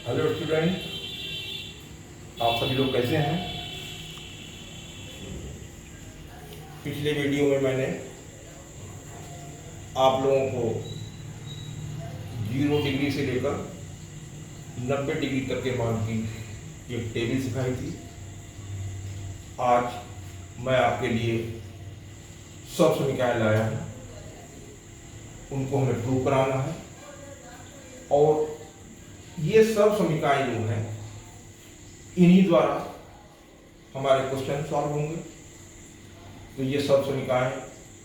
Hello student, आप सभी लोग कैसे हैं। पिछले वीडियो में मैंने आप लोगों को 0 डिग्री से लेकर 90 डिग्री तक के मान की एक टेबल सिखाई थी। आज मैं आपके लिए सब समीकरण लाया हूँ, उनको हमें प्रूव कराना है और ये सब समीकरण जो हैं इन्हीं द्वारा हमारे क्वेश्चन सॉल्व होंगे। तो ये सब समीकरण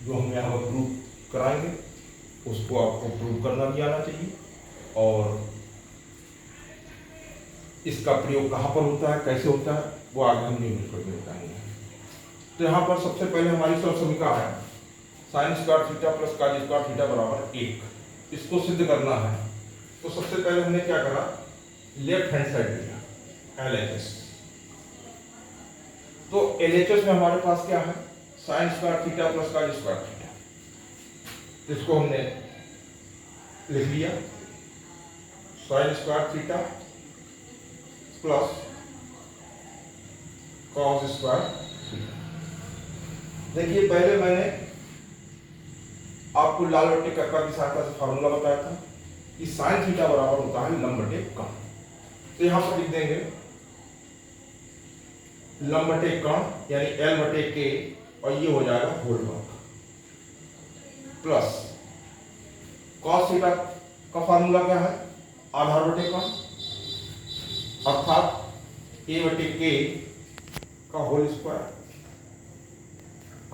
जो हम यहाँ पर प्रूव कराएंगे उसको आपको प्रूव करना भी आना चाहिए और इसका प्रयोग कहाँ पर होता है, कैसे होता है, वो आगे हम यूज करके बताएंगे। तो यहाँ पर सबसे पहले हमारी सब समीकरण है sine square theta plus cos square theta बराबर 1। इसको सिद्ध करना है तो सबसे पहले हमने क्या करा, लेफ्ट हैंड साइड लिया LHS। तो LHS में हमारे पास क्या है, sine square theta plus cos square theta. इसको हमने लिख लिया sine square theta plus cos square theta. देखिए पहले मैंने आपको लाल बट्टे कक्का की सहायता से फार्मूला बताया था कि साइन थीटा बराबर होता है लंब बटे कण। तो यहां पर लिख देंगे लंब बटे कण यानी L बटे K और ये हो जाएगा होल वर्ग प्लस कॉस थीटा का फार्मूला क्या है, आधार बटे कण अर्थात A बटे K का होल स्क्वायर।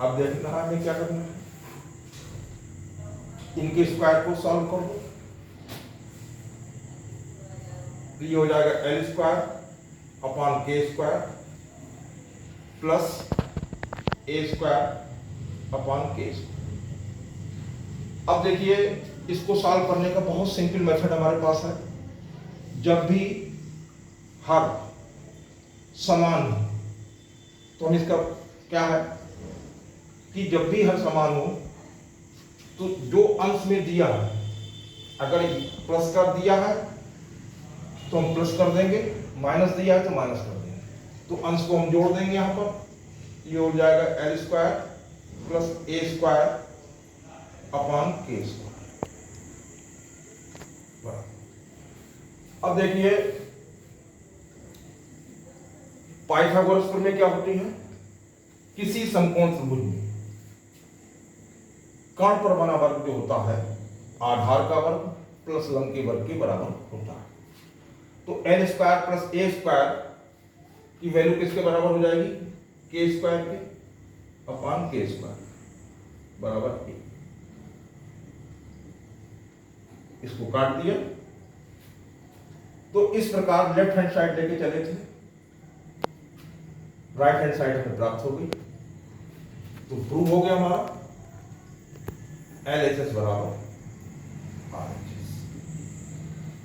अब देखना है हमें क्या करना है, इनके स्क्वायर को सॉल्व कर दो। ये हो जाएगा L square upon K square plus A square upon K square. अब देखिए इसको सॉल्व करने का बहुत सिंपल मेथड हमारे पास है। जब भी हर समान हो तो हम इसका क्या है कि जब भी हर समान हो तो जो अंश में दिया है, अगर प्लस कर दिया है तो हम प्लस कर देंगे, माइनस दिया है तो माइनस कर देंगे। तो अंश को हम जोड़ देंगे यहाँ पर, ये हो जाएगा L square plus A square upon K square. अब देखिए पाइथागोरस प्रमेय क्या होती है, किसी समकोण त्रिभुज में कर्ण पर बना वर्ग जो होता है आधार का वर्ग प्लस लंब के वर्ग के बराबर होता है। तो L square plus A square की वैल्यू किसके बराबर हो जाएगी, K स्क्वायर के अपॉन K स्क्वायर बराबर 1। इसको काट दिया। तो इस प्रकार लेफ्ट हैंड साइड लेके चले थे, राइट हैंड साइड हमें प्राप्त हो गई। तो प्रूव हो गया हमारा LHS बराबर RHS।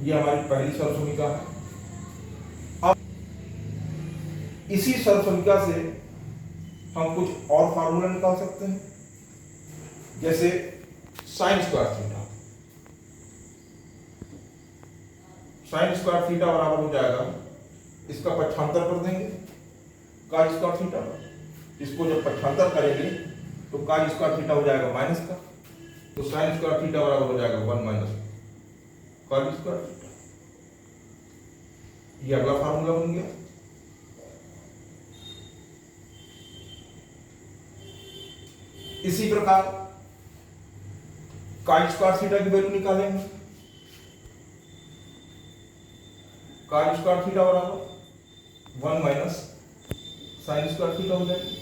ये हमारी पहली सर्वसमीका है। अब इसी सर्वसमीका से हम कुछ और फार्मूला निकाल सकते हैं, जैसे sine square theta. Sine square theta बराबर हो जाएगा, इसका पक्षांतर कर देंगे कॉस स्क्वायर थीटा। इसको जब पक्षांतर करेंगे तो कॉस स्क्वायर थीटा हो जाएगा माइनस का, तो साइन स्क्वायर थीटा बराबर हो जाएगा 1 माइनस कॉस स्क्वायर थीटा। ये अगला फार्मूला बन गया। इसी प्रकार कॉस स्क्वायर थीटा की वैल्यू निकालेंगे, कॉस स्क्वायर थीटा बराबर 1 माइनस साइन स्क्वायर थीटा हो जाएगा।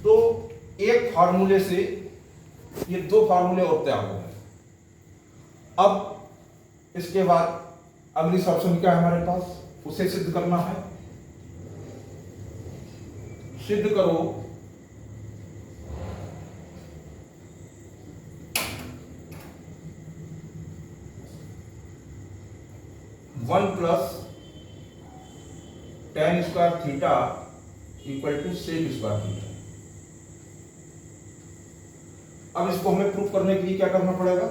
तो एक फार्मूले से ये दो फार्मूले और तैयार हो गए। अब इसके बाद अगली सर्वसमीका है हमारे पास, उसे सिद्ध करना है। सिद्ध करो one plus tan square theta equal to sec square theta. अब इसको हमें प्रूव करने के लिए क्या करना पड़ेगा,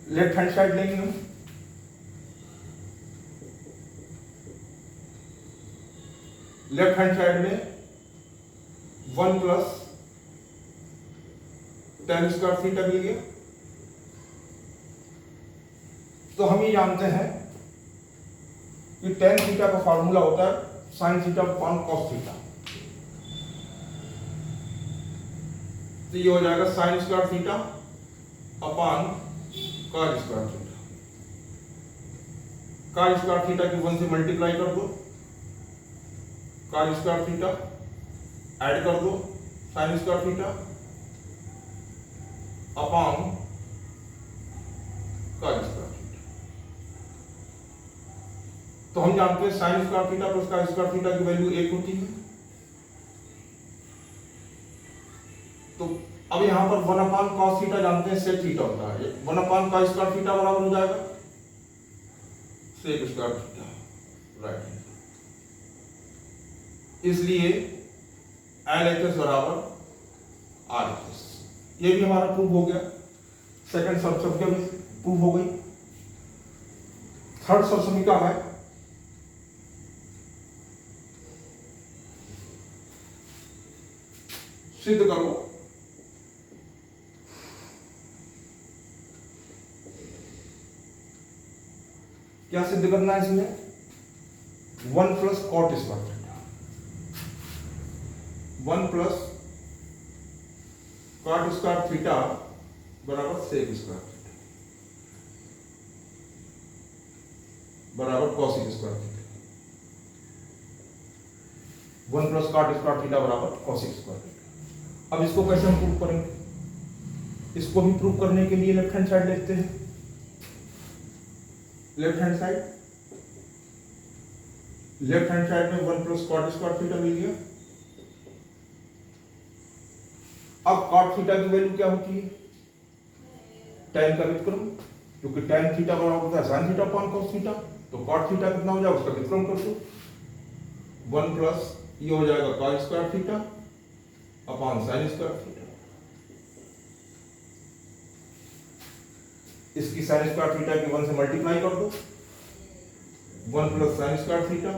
लेफ्ट हैंड साइड लेंगे हम, लेफ्ट हैंड साइड में 1 प्लस tan स्क्वायर थीटा मिल गया। तो हम ये जानते हैं कि tan थीटा का फॉर्मूला होता है sin theta upon cos theta. तो ये हो जाएगा sin square theta upon cos square theta. cos square theta की 1 से मल्टीप्लाई कर दो, cos स्क्वायर थीटा ऐड कर दो sin square theta upon cos square theta. तो हम जानते हैं sin square theta plus cos square theta की वैल्यू 1 होती है। तो अब यहां पर 1 अपॉन cos थीटा जानते हैं sec थीटा होता है, 1 अपॉन cos स्क्वायर थीटा बराबर हो जाएगा sec स्क्वायर थीटा, राइट। इसलिए LHS बराबर RHS। ये भी हमारा प्रूव हो गया, सेकंड सब समीकरण भी प्रूव हो गई। थर्ड सब समीकरण है सिद्ध करो क्या सिद्ध करना है इसमें, 1 plus cot square theta, 1 plus cot square theta बराबर सेक स्क्वायर थीटा बराबर cosec square theta. 1 plus cot square theta बराबर कॉसिक स्क्वायर थीटा। अब इसको कैसे हम प्रूव करेंगे, इसको भी प्रूव करने के लिए लेफ्ट हैंड साइड लेते हैं, लेफ्ट हैंड साइड में 1 प्लस कॉट स्क्वायर थीटा मिल गया। अब कॉट थीटा की वैल्यू क्या होती है, tan का व्युत्क्रम, क्योंकि tan थीटा बराबर होता है sin theta upon cos theta. तो कॉट थीटा कितना हो जाएगा, उसका व्युत्क्रम कर दो, 1 प्लस ये हो जाएगा cos square theta upon sin square theta. इसकी sin स्क्वायर थीटा की 1 से मल्टीप्लाई कर दो, 1 plus sin square theta,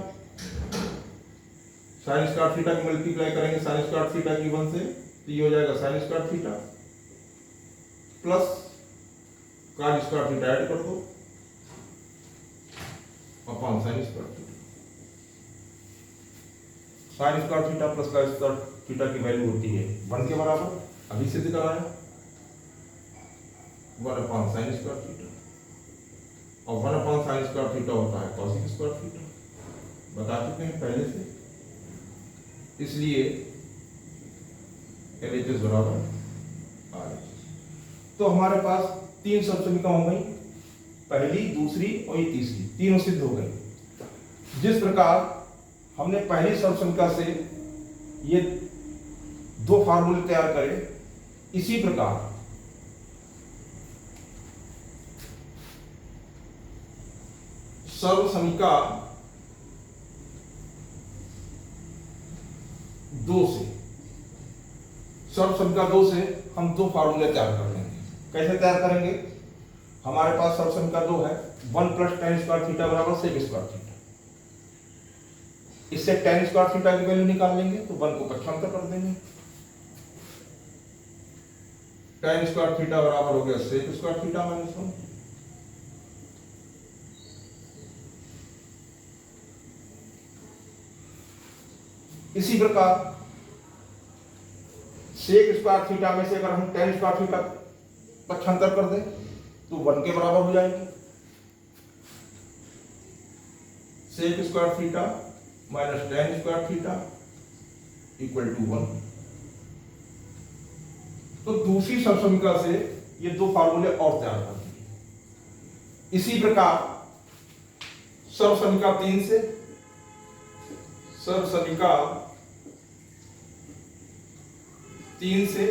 sin square theta की मल्टीप्लाई करेंगे sin स्क्वायर थीटा की 1 से, तो ये हो जाएगा sin square theta plus cos square theta add कर दो upon sin square theta. sin square theta plus cos square theta की वैल्यू होती है 1 के बराबर, अभी सिद्ध कराया, 1 अपॉन sin स्क्वायर थीटा, और 1 अपॉन sin स्क्वायर थीटा होता है cos स्क्वायर थीटा, बता चुके हैं पहले से। इसलिए LHS बराबर RHS। तो हमारे पास 3 सब समीकरण हो गई, पहली, दूसरी और ये तीसरी, तीनों सिद्ध हो गई। जिस प्रकार हमने पहली सब समीकरण से ये 2 फार्मूले तैयार करे, इसी प्रकार सर्व समीकरण 2 से, सर्व समीकरण 2 से हम 2 फार्मूले तैयार कर लेंगे। कैसे तैयार करेंगे, हमारे पास सर्व समीकरण 2 है, 1 प्लस tan स्क्वायर थीटा बराबर sec स्क्वायर थीटा। इससे tan स्क्वायर थीटा की वैल्यू निकाल लेंगे, तो 1 को पक्षांतर कर देंगे, tan स्क्वायर थीटा बराबर हो गया sec स्क्वायर थीटा माइनस 1। इसी प्रकार sec स्क्वायर थीटा में से अगर हम tan स्क्वायर थीटा पक्षांतर कर दें तो 1 के बराबर हो जाएगी, sec square theta minus tan square theta equal to 1। तो दूसरी सब समीकरण से ये 2 फार्मूले और तैयार कर दिए। इसी प्रकार सर्व समीकरण 3 से, सर्व समीकरण 3 से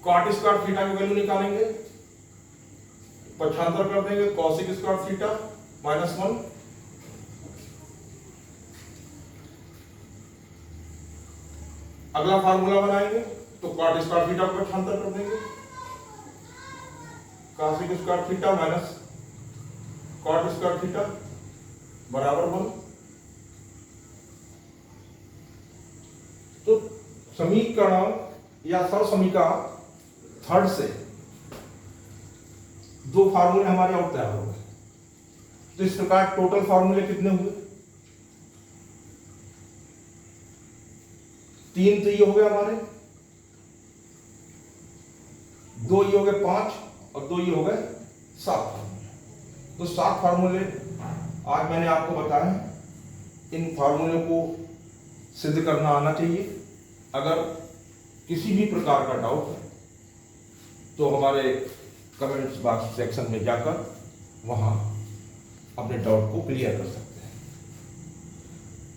कॉट स्क्वायर थीटा की वैल्यू निकालेंगे, पक्षांतर कर देंगे कॉसिक स्क्वायर थीटा माइनस 1। अगला फार्मूला बनाएंगे तो कॉट स्क्वायर थीटा को पक्षांतर कर देंगे, cosec square theta minus cot square theta बराबर 1। तो समीकरण या सर्व समीकरण थर्ड से दो फार्मूले हमारे और तैयार हो गए। तो इस प्रकार टोटल फार्मूले कितने हुए? 3 तो ये हो गए हमारे, 2 ये हो गए 5 और 2 ये हो गए 7 फार्मूले। तो 7 फार्मूले आज मैंने आपको बताया। इन फार्मूले को सिद्ध करना आना चाहिए। अगर किसी भी प्रकार का डाउट है तो हमारे कमेंट्स बॉक्स सेक्शन में जाकर वहां अपने डाउट को क्लियर कर सकते हैं।